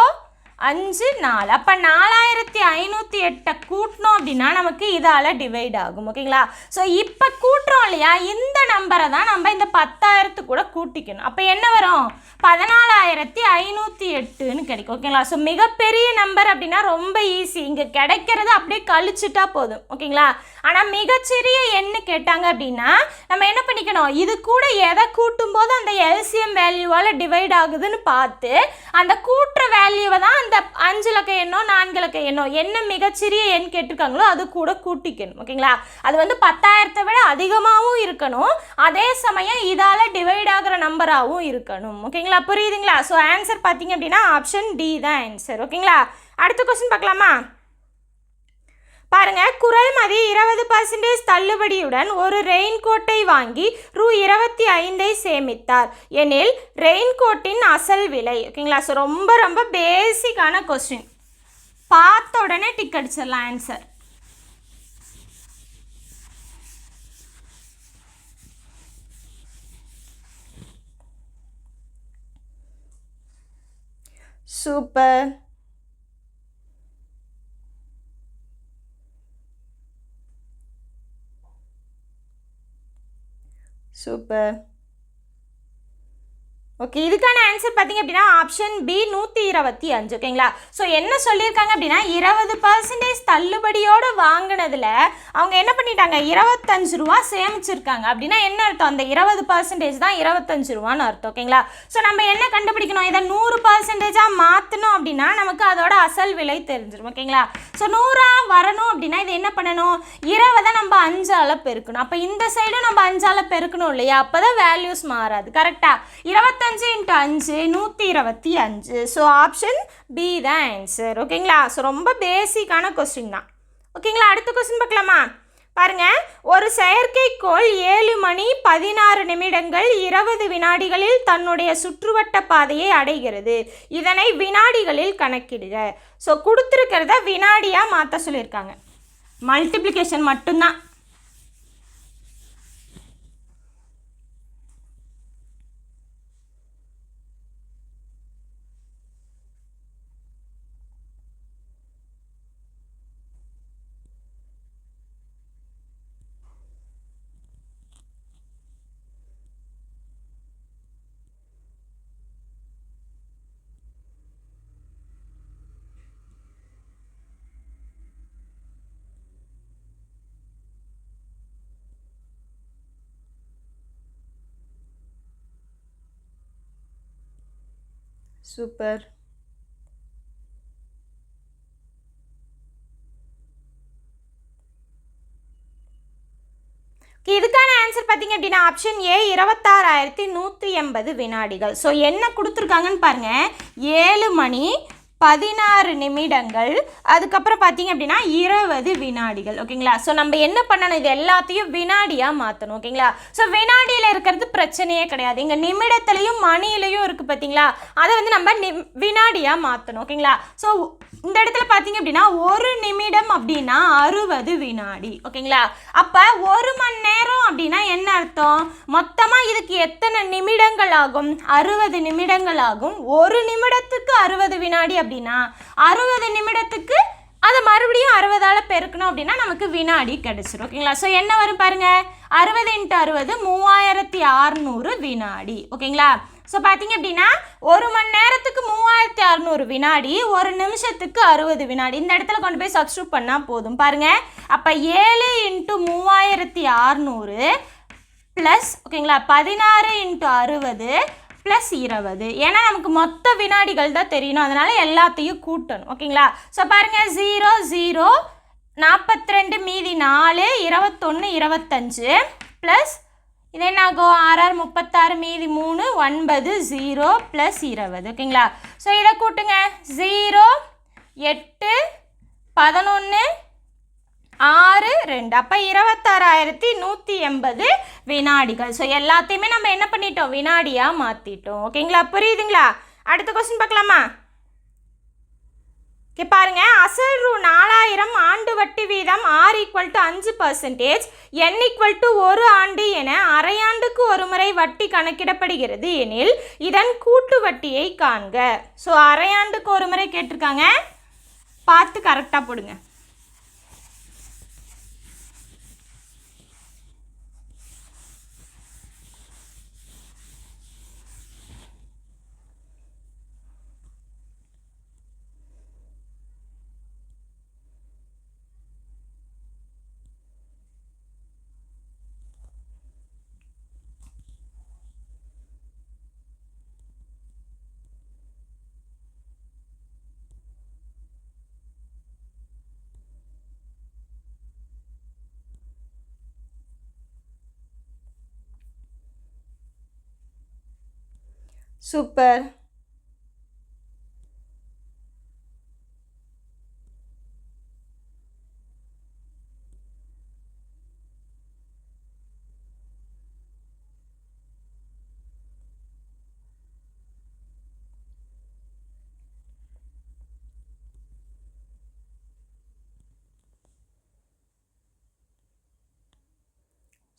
5 4. அப்போ 4508 கூட்டணும் அப்படின்னா நமக்கு இதால் டிவைட் ஆகும். ஓகேங்களா. ஸோ இப்போ கூட்டுறோம் இல்லையா, இந்த நம்பரை தான் நம்ம இந்த 10,000 கூட கூட்டிக்கணும். அப்போ என்ன வரும், 14,508ன்னு கிடைக்கும். ஓகேங்களா. ஸோ மிகப்பெரிய நம்பர் அப்படின்னா ரொம்ப ஈஸி, இங்கே கிடைக்கிறது அப்படியே கழிச்சுட்டா போதும். ஓகேங்களா. ஆனால் மிகச்சிறிய எண்ணு கேட்டாங்க அப்படின்னா நம்ம என்ன பண்ணிக்கணும், இது கூட எதை கூட்டும் போது அந்த எல்சிஎம் வேல்யூவால் டிவைட் ஆகுதுன்னு பார்த்து அந்த கூட்டுற வேல்யூவை தான் அந்த 5 இலக்க எண்ணோ 4 இலக்க எண்ணோ என்ன மிகச்சிறிய எண் கேட்டிருக்காங்களோ அது கூட கூட்டிக்கணும். ஓகேங்களா. அது வந்து 10,000 விட அதிகமாகவும் இருக்கணும், அதே சமயம் இதால் டிவைட் ஆகிற நம்பராகவும் இருக்கணும். ஓகேங்களா. புரியுதுங்களா. ஸோ ஆன்சர் பார்த்தீங்க அப்படின்னா ஆப்ஷன் டி தான் ஆன்சர். ஓகேங்களா. அடுத்த கொஸ்டின் பார்க்கலாமா. பாருங்க, குரல்மதி 20% தள்ளுபடியுடன் ஒரு ரெயின்கோட்டை வாங்கி ரூ. 25 சேமித்தார் எனில் ரெயின்கோட்டின் அசல் விலை. ஓகேங்களா. ஸோ ரொம்ப ரொம்ப பேசிக்கான கொஸ்டின், பார்த்த உடனே டிக் அடிச்சிடலாம் ஆன்சர். சூப்பர். சூப்பர். ஓகே, இதுக்கான ஆன்சர் பார்த்தீங்க அப்படின்னா ஆப்ஷன் பி 125. ஓகேங்களா. ஸோ என்ன சொல்லியிருக்காங்க அப்படின்னா 20% தள்ளுபடியோடு வாங்கினதில் அவங்க என்ன பண்ணிட்டாங்க, 25 ரூபா சேமிச்சிருக்காங்க. அப்படின்னா என்ன அர்த்தம், அந்த 20% தான் 25 ரூபான்னு அர்த்தம். ஓகேங்களா. ஸோ நம்ம என்ன கண்டுபிடிக்கணும், இதை 100%ஆக மாற்றணும் அப்படின்னா நமக்கு அதோட அசல் விலை தெரிஞ்சிடும். ஓகேங்களா. ஸோ 100 வரணும் அப்படின்னா இது என்ன பண்ணணும், 20 நம்ம 5ஆல் பெருக்கணும். அப்போ இந்த சைடும் நம்ம 5ஆல் பெருக்கணும் இல்லையா, அப்போ தான் வேல்யூஸ் மாறாது. கரெக்டாக 25 × 5 125. ஸோ ஆப்ஷன் பி தான் ஆன்சர். ஓகேங்களா. ஸோ ரொம்ப பேசிக்கான கொஸ்டின் தான். ஓகேங்களா. அடுத்த கொஸ்டின் பார்க்கலாமா. பாருங்கள், ஒரு ஒரு செயற்கைக்கோள் 7 மணி 16 நிமிடங்கள் 20 வினாடிகளில் தன்னுடைய சுற்றுவட்ட பாதையை அடைகிறது. இதனை வினாடிகளில் கணக்கிடுக. ஸோ கொடுத்துருக்கிறத வினாடியாக மாற்ற சொல்லியிருக்காங்க. மல்டிப்ளிகேஷன் மட்டும்தான். சூப்பர். இதுக்கான ஆன்சர் பார்த்தீங்க அப்படின்னா ஆப்ஷன் ஏ 26,180 வினாடிகள். ஸோ என்ன கொடுத்துருக்காங்கன்னு பாருங்க, 7 மணி 16 நிமிடங்கள், அதுக்கப்புறம் பார்த்தீங்க அப்படின்னா 20 வினாடிகள். ஓகேங்களா? ஸோ நம்ம என்ன பண்ணணும், இது எல்லாத்தையும் வினாடியாக மாற்றணும். ஓகேங்களா? ஸோ வினாடியில் இருக்கிறது பிரச்சனையே கிடையாது. இங்கே நிமிடத்துலையும் மணிலையும் இருக்குது பார்த்தீங்களா, அதை வந்து நம்ம வினாடியாக மாற்றணும். ஓகேங்களா? ஸோ இந்த இடத்துல பார்த்தீங்க அப்படின்னா 1 நிமிடம் அப்படின்னா 60 வினாடி. ஓகேங்களா? அப்போ 1 மணி நேரம் அப்படின்னா என்ன அர்த்தம், மொத்தமாக இதுக்கு எத்தனை நிமிடங்கள் ஆகும், 60 நிமிடங்கள் ஆகும். 1 நிமிடத்துக்கு 60 வினாடி அப்படின்னா 60 நிமிடத்துக்கு அதை மறுபடியும் 60ஆல் பெருக்கணும் அப்படின்னா நமக்கு வினாடி கிடைச்சிடும். ஓகேங்களா? ஸோ என்ன வரும் பாருங்க, 60 × 60 3600 வினாடி. ஓகேங்களா? ஸோ பார்த்தீங்க அப்படின்னா 1 மணி நேரத்துக்கு 3600 வினாடி, 1 நிமிஷத்துக்கு 60 வினாடி. இந்த இடத்துல கொண்டு போய் சப்ஸ்டியூட் பண்ணால் போதும். பாருங்க, அப்போ 7 × 3600 ப்ளஸ் ஓகேங்களா 16 × 60 ப்ளஸ் 20. ஏன்னா நமக்கு மொத்த வினாடிகள் தான் தெரியணும், அதனால எல்லாத்தையும் கூட்டணும். ஓகேங்களா? ஸோ பாருங்கள், 0 0 42 மீதி 4 21 25 ப்ளஸ் இது என்ன ஆகும், 6 36 மீதி 3 9 0 ப்ளஸ் 20. ஓகேங்களா? ஸோ இதை கூட்டுங்க, 0 8 11 6 2, அப்போ 26,180 வினாடிகள். ஸோ எல்லாத்தையுமே நம்ம என்ன பண்ணிட்டோம், வினாடியாக மாற்றிட்டோம். ஓகேங்களா? புரியுதுங்களா? அடுத்த கொஸ்டின் பார்க்கலாமா? ஓகே பாருங்க, அசல் ரூ 4000 ஆண்டு வட்டி வீதம் R = 5%, N = 1 ஆண்டு என அரையாண்டுக்கு ஒரு முறை வட்டி கணக்கிடப்படுகிறது எனில் இதன் கூட்டு வட்டியை காண்க. ஸோ அரையாண்டுக்கு ஒரு முறை கேட்டிருக்காங்க, பார்த்து கரெக்டாக போடுங்க. சூப்பர்.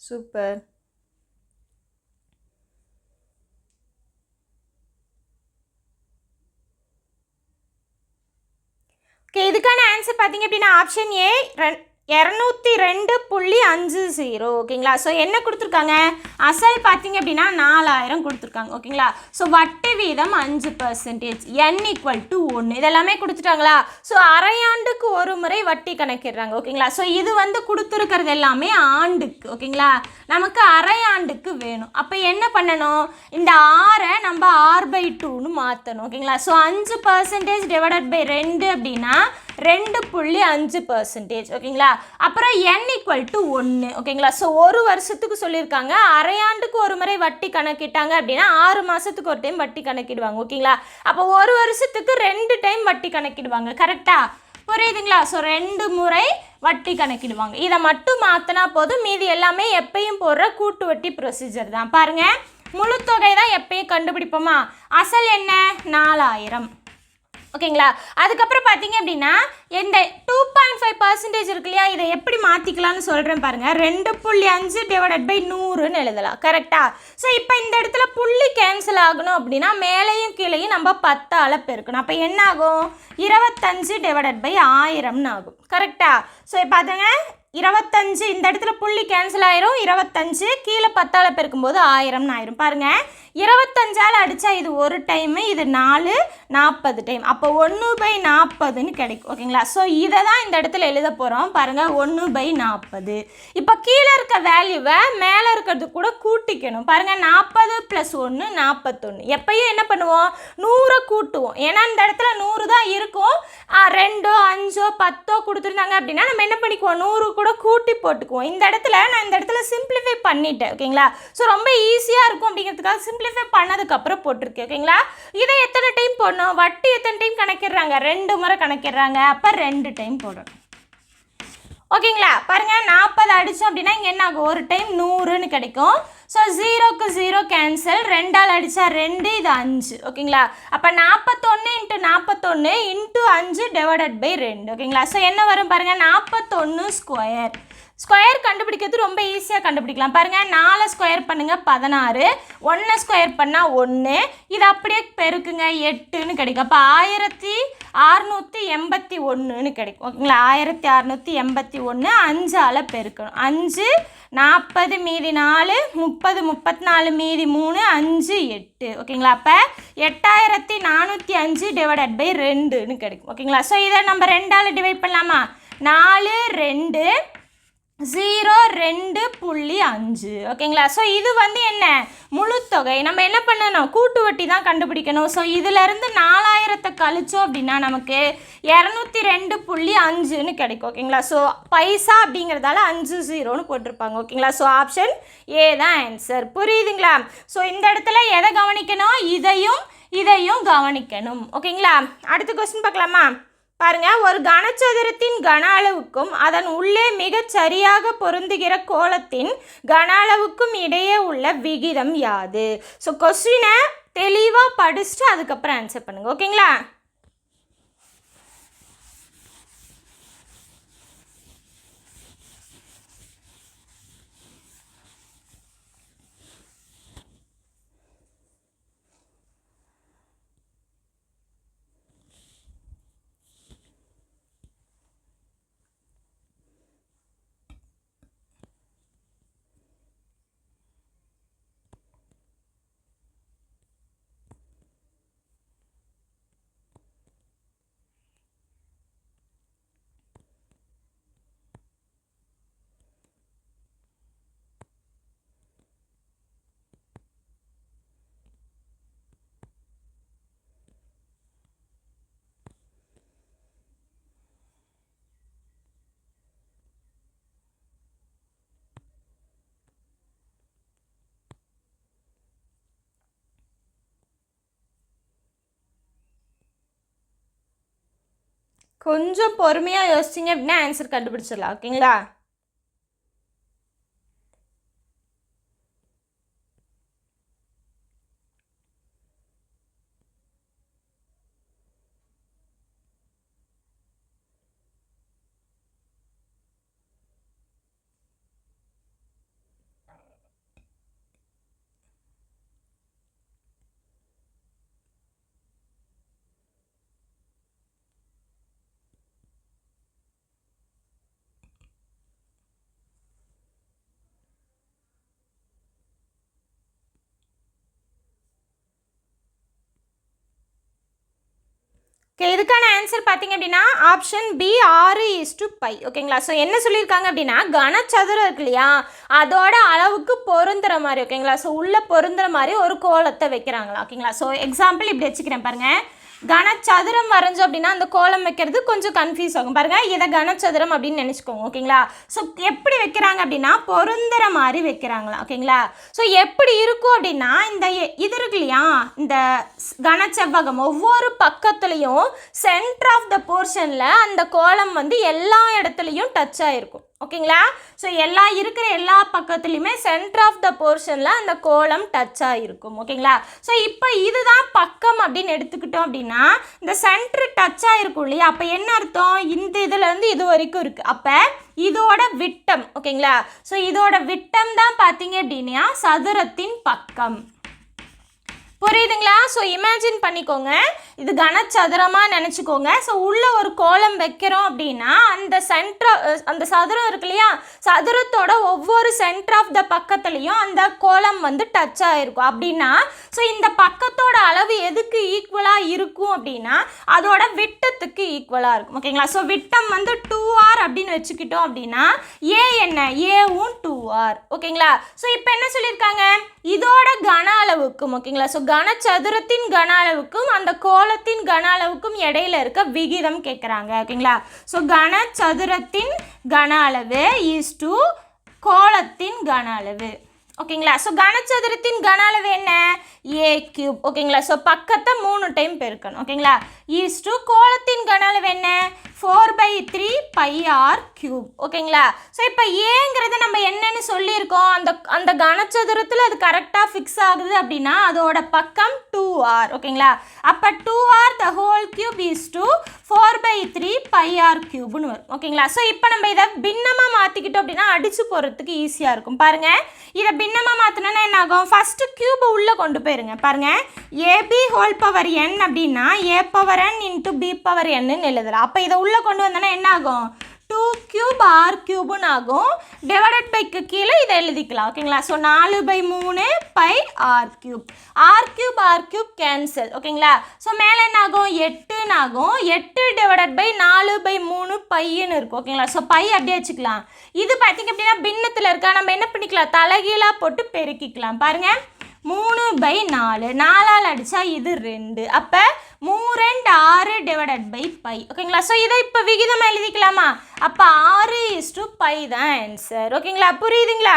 சூப்பர். ஓகே, இதுக்கான ஆன்சர் பார்த்தீங்க அப்படின்னா ஆப்ஷன் ஏ 202.50. ஓகேங்களா? ஸோ என்ன கொடுத்துருக்காங்க, அசல் பார்த்தீங்க அப்படின்னா 4000 கொடுத்துருக்காங்க. ஓகேங்களா? ஸோ வட்டி வீதம் 5%, N = 1, இதெல்லாமே கொடுத்துட்டாங்களா? ஸோ அரையாண்டுக்கு ஒரு முறை வட்டி கணக்கிடுறாங்க. ஓகேங்களா? ஸோ இது வந்து கொடுத்துருக்கிறது எல்லாமே ஆண்டுக்கு. ஓகேங்களா? நமக்கு அரையாண்டுக்கு வேணும். அப்போ என்ன பண்ணணும், இந்த 6 நம்ம R/2ன்னு மாற்றணும். ஓகேங்களா? ஸோ 5% / 2 அப்படின்னா 2.5%. ஓகேங்களா? அப்புறம் N = 1. ஓகேங்களா? ஸோ ஒரு வருஷத்துக்கு சொல்லியிருக்காங்க, அரையாண்டுக்கு ஒரு முறை வட்டி கணக்கிட்டாங்க அப்படின்னா 6 மாதத்துக்கு ஒரு டைம் வட்டி கணக்கிடுவாங்க. ஓகேங்களா? அப்போ ஒரு வருஷத்துக்கு 2 டைம் வட்டி கணக்கிடுவாங்க. கரெக்டா? புரியுதுங்களா? ஸோ 2 முறை வட்டி கணக்கிடுவாங்க. இதை மட்டும் மாற்றினா போதும், மீதி எல்லாமே எப்பயும் போடுற கூட்டு வட்டி ப்ரொசீஜர் தான். பாருங்கள், முழு தொகை தான் எப்பயும் கண்டுபிடிப்போமா? அசல் என்ன? 4000. ஓகேங்களா? அதுக்கப்புறம் பார்த்தீங்க அப்படின்னா இந்த 2.5% இருக்கு இல்லையா, இதை எப்படி மாற்றிக்கலாம்னு சொல்கிறேன் பாருங்கள். 2.5 டிவைடட் பை 100ன்னு எழுதலாம். கரெக்டாக? ஸோ இப்போ இந்த இடத்துல புள்ளி கேன்சல் ஆகணும் அப்படின்னா மேலேயும் கீழேயும் நம்ம 10ஆல் பெருக்கணும். அப்போ என்ன ஆகும்? 25 டிவைடட் பை 1000ன்னு ஆகும். கரெக்டாக? ஸோ இப்போ பார்த்துங்க, 25 இந்த இடத்துல புள்ளி கேன்சல் ஆயிரும். 25 கீழே 10ஆல் பெருக்கும்போது 1000ன்னு ஆயிரும். பாருங்கள், 25ஆல் அடித்தா இது ஒரு டைமு, இது 4 40 டைம். அப்போ 1/40ன்னு கிடைக்கும். ஓகேங்களா? ஸோ இதை தான் இந்த இடத்துல எழுத போகிறோம். பாருங்கள், 1/40. இப்போ கீழே இருக்க வேல்யூவை மேலே இருக்கிறது கூட கூட்டிக்கணும். பாருங்கள், 40 + 1 41. எப்பயும் என்ன பண்ணுவோம்? 100 கூட்டுவோம். ஏன்னா இந்த இடத்துல 100 தான் இருக்கும். 2 5 10 கொடுத்துருந்தாங்க அப்படின்னா நம்ம என்ன பண்ணிக்குவோம்? 100 கூட கூட்டி போட்டுக்குவோம். இந்த இடத்துல நான் சிம்பிளிஃபை பண்ணிட்டேன். ஓகேங்களா? ஸோ ரொம்ப ஈஸியாக இருக்கும் அப்படிங்கிறதுக்காக சிம்பிளிஃபை பண்ணதுக்கப்புறம் போட்டிருக்கேன். ஓகேங்களா? இதை எத்தனை டைம் போடணும்? வட்டி எத்தனை டைம் கணக்கிடுறாங்க? 2 முறை கணக்கிடுறாங்க. அப்போ 2 டைம் போடணும். ஓகேங்களா? பாருங்கள், 40 அடித்தோம் அப்படின்னா இங்கே என்ன ஆகும்? ஒரு டைம் 100ன்னு கிடைக்கும். ஸோ 0க்கு 0 கேன்சல். 2ஆல் அடித்தா 2, இது 5. ஓகேங்களா? அப்போ 41 × 41 × 5 டிவைடட் பை 2. ஓகேங்களா? ஸோ என்ன வரும் பாருங்கள்? 41 ஸ்கொயர். ஸ்கொயர் கண்டுபிடிக்கிறது ரொம்ப ஈஸியாக கண்டுபிடிக்கலாம். பாருங்கள், 4 ஸ்கொயர் பண்ணுங்கள் 16, 1 ஸ்கொயர் பண்ணால் 1, இது அப்படியே பெருக்குங்க 8ன்னு கிடைக்கும். அப்போ 1681ன்னு கிடைக்கும். ஓகேங்களா? 1681 5ஆல் பெருக்கணும். 5 40 மீதி 4 30 34 மீதி 3 5 8. ஓகேங்களா? அப்போ 8405 டிவைடட் பை 2ன்னு கிடைக்கும். ஓகேங்களா? ஸோ இதை நம்ம 2ஆல் டிவைட் பண்ணலாமா? 4 2 0 2.5. ஓகேங்களா? ஸோ இது வந்து என்ன? முழு தொகை. நம்ம என்ன பண்ணணும்? கூட்டு வட்டி தான் கண்டுபிடிக்கணும். ஸோ இதிலேருந்து 4000 கழிச்சோம் அப்படின்னா நமக்கு 202.5ன்னு கிடைக்கும். ஓகேங்களா? ஸோ பைசா அப்படிங்கிறதால 50ன்னு போட்டிருப்பாங்க. ஓகேங்களா? ஸோ ஆப்ஷன் ஏ தான் ஆன்சர். புரியுதுங்களா? ஸோ இந்த இடத்துல எதை கவனிக்கணும்? இதையும் கவனிக்கணும். ஓகேங்களா? அடுத்த கொஸ்டின் பார்க்கலாமா? பாருங்க, ஒரு கனசதுரத்தின் கன அளவுக்கும் அதன் உள்ளே மிகச் சரியாக பொருந்துகிற கோளத்தின் கன அளவுக்கும் இடையே உள்ள விகிதம் யாது? ஸோ கொஸ்டினை தெளிவாக படிச்சுட்டு அதுக்கப்புறம் ஆன்சர் பண்ணுங்க. ஓகேங்களா? கொஞ்சம் பொறுமையாக யோசிச்சிங்க அப்படின்னா ஆன்சர் கண்டுபிடிச்சிடலாம். ஓகேங்களா? ஓகே, இதுக்கான ஆன்சர் பார்த்தீங்க அப்படின்னா ஆப்ஷன் பி 6:π. ஓகேங்களா? ஸோ என்ன சொல்லியிருக்காங்க அப்படின்னா கனசதுரம் இருக்கு இல்லையா, அதோட அளவுக்கு பொருந்துற மாதிரி. ஓகேங்களா? ஸோ உள்ளே பொருந்துற மாதிரி ஒரு கோலத்தை வைக்கிறாங்களா. ஓகேங்களா? ஸோ எக்ஸாம்பிள் இப்படி வச்சுக்கிறேன் பாருங்கள். கனச்சதுரம் வரைஞ்சோம் அப்படின்னா அந்த கோலம் வைக்கிறது கொஞ்சம் கன்ஃபியூஸ் ஆகும் பாருங்கள். இதை கனச்சதுரம் அப்படின்னு நினச்சிக்கோங்க. ஓகேங்களா. ஸோ எப்படி வைக்கிறாங்க அப்படின்னா பொருந்துற மாதிரி வைக்கிறாங்களா. ஓகேங்களா. ஸோ எப்படி இருக்கும் அப்படின்னா இந்த இது இருக்கு இல்லையா, இந்த கனச்செவ்வகம் ஒவ்வொரு பக்கத்துலேயும் சென்டர் ஆஃப் த போர்ஷனில் அந்த கோலம் வந்து எல்லா இடத்துலையும் டச் ஆகிருக்கும். ஓகேங்களா. ஸோ இருக்கிற எல்லா பக்கத்துலையுமே சென்டர் ஆஃப் த போர்ஷனில் அந்த கோலம் டச் ஆகிருக்கும். ஓகேங்களா. ஸோ இப்போ இதுதான் பக்கம் அப்படின்னு எடுத்துக்கிட்டோம் அப்படின்னா இந்த சென்டர் டச் ஆகிருக்கும் இல்லையா, அப்போ என்ன அர்த்தம், இந்த இதுலேருந்து இது வரைக்கும் இருக்குது. அப்போ இதோட விட்டம். ஓகேங்களா. ஸோ இதோட விட்டம் தான் பார்த்தீங்க அப்படின்னா சதுரத்தின் பக்கம். புரியுதுங்களா. ஸோ இமேஜின் பண்ணிக்கோங்க, இது கனச்சதுரமாக நினச்சிக்கோங்க. ஸோ உள்ளே ஒரு கோலம் வைக்கிறோம் அப்படின்னா அந்த சதுரம் இருக்கு இல்லையா, சதுரத்தோட ஒவ்வொரு சென்டர் ஆஃப் த பக்கத்துலேயும் அந்த கோலம் வந்து டச் ஆகிருக்கும். அப்படின்னா ஸோ இந்த பக்கத்தோட அளவு எதுக்கு ஈக்குவலாக இருக்கும் அப்படின்னா அதோட விட்டத்துக்கு ஈக்குவலாக இருக்கும். ஓகேங்களா. ஸோ விட்டம் வந்து 2r அப்படின்னு வச்சுக்கிட்டோம் அப்படின்னா ஏ என்ன, ஏவும் 2r. ஓகேங்களா. ஸோ இப்போ என்ன சொல்லியிருக்காங்க, இதோட கன அளவுக்கும். ஓகேங்களா. ஸோ கனச்சதுரத்தின் கன அளவுக்கும் அந்த கோலத்தின் கன அளவுக்கும் இடையில இருக்க விகிதம் கேட்குறாங்க. ஓகேங்களா. ஸோ கனச்சதுரத்தின் கன அளவு இஸ் டு கோலத்தின் கன அளவு. ஓகேங்களா. ஸோ கனச்சதுரத்தின் கன அளவு என்ன, ஏ கியூப். ஓகேங்களா. ஸோ பக்கத்தை 3 டைம் பெருக்கணும். ஓகேங்களா. இஸ் டு கோலத்தின் கன அளவு என்ன, 4/3 πr கியூப். ஓகேங்களா. ஸோ இப்போ ஏங்கிறது நம்ம என்னன்னு சொல்லியிருக்கோம், அந்த கனச்சதுரத்தில் அது கரெக்டாக ஃபிக்ஸ் ஆகுது அப்படின்னா அதோட பக்கம் 2r. ஓகேங்களா. அப்போ 2r the whole cube is to 4/3 πr கியூப்னு வரும். ஓகேங்களா. ஸோ இப்போ நம்ம இதை பின்னமாக மாற்றிக்கிட்டோம் அப்படின்னா அடித்து போகிறதுக்கு ஈஸியாக இருக்கும். பாருங்கள், இதை பின்னமாக மாற்றினோன்னா என்ன ஆகும், ஃபஸ்ட்டு கியூபை உள்ளே கொண்டு போயிருங்க. பாருங்கள், ஏபி ஹோல் பவர் n அப்படின்னா A power n into B power n எழுதலாம். அப்போ இதை உள்ளே கொண்டு வந்தோன்னா என்ன ஆகும், 2 கியூப் ஆர் கியூப்னு ஆகும். டிவைடட் பைக்கு கீழே இதை எழுதிக்கலாம். ஓகேங்களா. So 4/3 by r cube. R cube cancel. ஓகேங்களா. ஸோ மேலே என்ன ஆகும், 8ன்னு ஆகும். 8 டிவைடட் பை 4/3 பைன்னு இருக்கும். ஓகேங்களா. ஸோ பை அப்படியே வச்சுக்கலாம். இது பார்த்திங்க அப்படின்னா பின்னத்தில் இருக்கா, நம்ம என்ன பண்ணிக்கலாம், தலைகீழாக போட்டு பெருக்கிக்கலாம். பாருங்கள், 3/4 4ஆல் அடித்தா இது 2. அப்போ 3 2 6 டிவைடட் பை பை. ஓகேங்களா. ஸோ இதை இப்போ விகிதமாக எழுதிக்கலாமா, அப்போ 6:π தான் ஆன்சர். ஓகேங்களா. புரியுதுங்களா.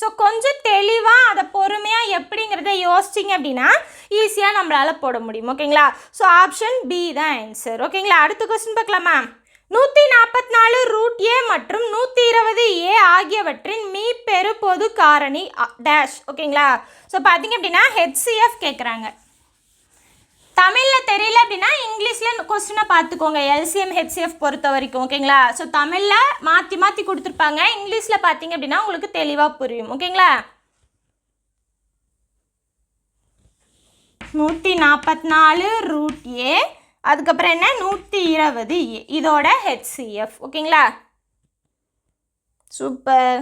ஸோ கொஞ்சம் தெளிவாக அதை பொறுமையாக எப்படிங்கிறத யோசிச்சிங்க அப்படின்னா ஈஸியாக நம்மளால் போட முடியும். ஓகேங்களா. ஸோ ஆப்ஷன் பி தான் ஆன்சர். ஓகேங்களா. அடுத்த கொஸ்டின் பார்க்கலாமா. 144 ரூட் ஏ மற்றும் 120 ஏ ஆகியவற்றின் மீ பெருபொது காரணி டேஷ். ஓகேங்களா. ஸோ பார்த்தீங்க அப்படின்னா HCF கேட்குறாங்க. தமிழில் தெரியல அப்படின்னா இங்கிலீஷில் கொஸ்டினை பார்த்துக்கோங்க, LCM HCF பொறுத்த வரைக்கும். ஓகேங்களா. ஸோ தமிழில் மாற்றி கொடுத்துருப்பாங்க, இங்கிலீஷில் பார்த்தீங்க அப்படின்னா உங்களுக்கு தெளிவாக புரியும். ஓகேங்களா. 144 ரூட் ஏ, அதுக்கப்புறம் என்ன 120 ஏ, இதோட HCF. ஓகேங்களா. Super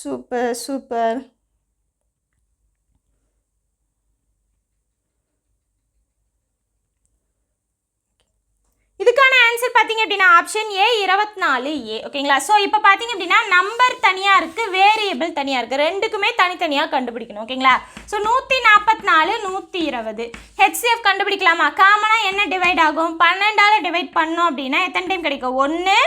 super super. இதுக்கான ஆன்சர் பார்த்தீங்க அப்படின்னா ஆப்ஷன் ஏ 24 ஏ. ஓகேங்களா. ஸோ இப்போ பார்த்தீங்க அப்படின்னா நம்பர் தனியாக இருக்குது, வேரியபிள் தனியாக இருக்குது, ரெண்டுக்குமே தனித்தனியாக கண்டுபிடிக்கணும். ஓகேங்களா. So 144 120 HCF கண்டுபிடிக்கலாமா. காமனாக என்ன டிவைட் ஆகும், 12ஆல் டிவைட் பண்ணோம் அப்படின்னா எத்தனை டைம் கிடைக்கும், 1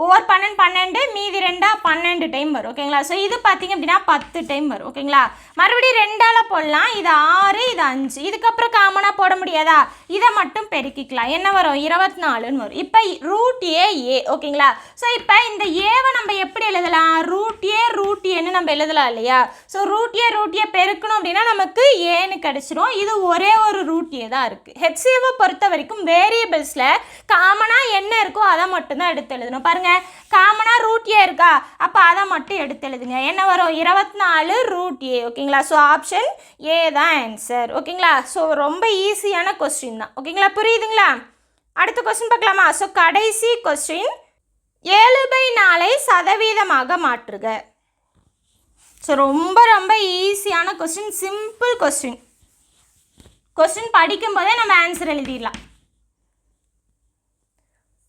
ஓவர் 12 12, மீதி 2 12 டைம் வரும். ஓகேங்களா. ஸோ இது பார்த்தீங்க அப்படின்னா 10 டைம் வரும். ஓகேங்களா. மறுபடியும் 2ஆல் போடலாம், இது 6 இது 5. இதுக்கப்புறம் காமனாக போட முடியாதா, இதை மட்டும் பெருக்கிக்கலாம், என்ன வரும் 24ன்னு வரும். இப்போ ரூட் ஏ. ஓகேங்களா. ஸோ இப்போ இந்த ஏவை நம்ம எப்படி எழுதலாம், ரூட் ஏன்னு நம்ம எழுதலாம் இல்லையா. ஸோ ரூட் ஏ பெருக்கணும் அப்படின்னா நமக்கு ஏன்னு கிடச்சிரும். இது ஒரே ஒரு ரூட் ஏ தான் இருக்குது. HCF பொறுத்த வரைக்கும் வேரியபிள்ஸில் காமனாக என்ன இருக்கோ அதை மட்டும்தான் எடுத்து எழுதணும். பாருங்கள், காமனாக ரூட் ஏ இருக்கா, அப்போ அதை மட்டும் எடுத்து எழுதுங்க, என்ன வரும் 24 ரூட் ஏ. ஓகேங்களா. ஸோ ஆப்ஷன் ஏ தான் ஆன்சர். ஓகேங்களா. ஸோ ரொம்ப ஈஸியான கொஸ்டின் தான். ஓகேங்களா. புரியுதுங்களா. அடுத்த கொஸ்டின் பார்க்கலாமா. ஸோ கடைசி கொஸ்டின், 7/4 சதவீதமாக மாற்றுக. ஸோ ரொம்ப ரொம்ப ஈஸியான கொஸ்டின், சிம்பிள் கொஸ்டின். கொஸ்டின் படிக்கும்போதே நம்ம ஆன்சர் எழுதிடலாம்.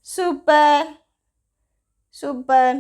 Super super.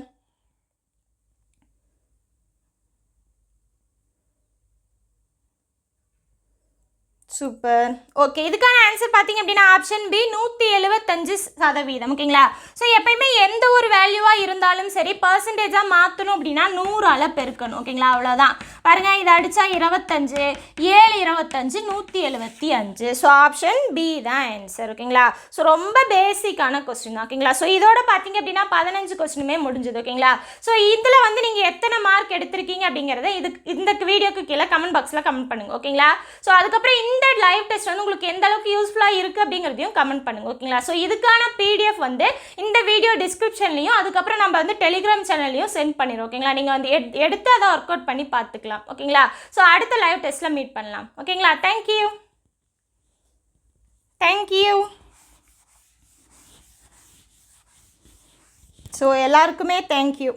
சூப்பர். ஓகே, இதுக்கான ஆன்சர் பார்த்தீங்க அப்படின்னா ஆப்ஷன் பி 175%. ஓகேங்களா? ஸோ எப்பயுமே எந்த ஒரு வேல்யூவாக இருந்தாலும் சரி பர்சன்டேஜாக மாற்றணும் அப்படின்னா 100ஆல் பெருக்கணும். ஓகேங்களா? அவ்வளோதான். பாருங்கள், இதை அடித்தா 25, 7 25 175. ஸோ ஆப்ஷன் பி தான் ஆன்சர். ஓகேங்களா? ஸோ ரொம்ப பேசிக்கான கொஸ்டின் தான். ஓகேங்களா? ஸோ இதோட பார்த்தீங்க அப்படின்னா 15 கொஸ்டினுமே முடிஞ்சது. ஓகேங்களா? ஸோ இதில் வந்து நீங்கள் எத்தனை மார்க் எடுத்திருக்கீங்க அப்படிங்கிறத இந்த வீடியோக்கு கீழே கமெண்ட் பாக்ஸில் கமெண்ட் பண்ணுங்கள். ஓகேங்களா? ஸோ அதுக்கப்புறம் இந்த லைவ் டெஸ்ட் வந்து உங்களுக்கு எந்த அளவுக்கு யூஸ்ஃபுல்லாக இருக்குது அப்படிங்கிறதையும் கமெண்ட் பண்ணுங்கள். ஓகேங்களா? ஸோ இதுக்கான பிடிஎஃப் வந்து இந்த வீடியோ டிஸ்கிரிப்ஷன்லையும் அதுக்கப்புறம் நம்ம வந்து டெலிகிராம் சேனல்லையும் சென்ட் பண்ணிடுறோம். ஓகேங்களா? நீங்கள் வந்து எடுத்து அதை ஒர்க் அவுட் பண்ணி பார்த்துக்கலாம். ஓகேங்களா? ஸோ அடுத்த லைவ் டெஸ்ட்டில் மீட் பண்ணலாம். ஓகேங்களா? தேங்க்யூ. ஸோ எல்லாருக்குமே தேங்க்யூ.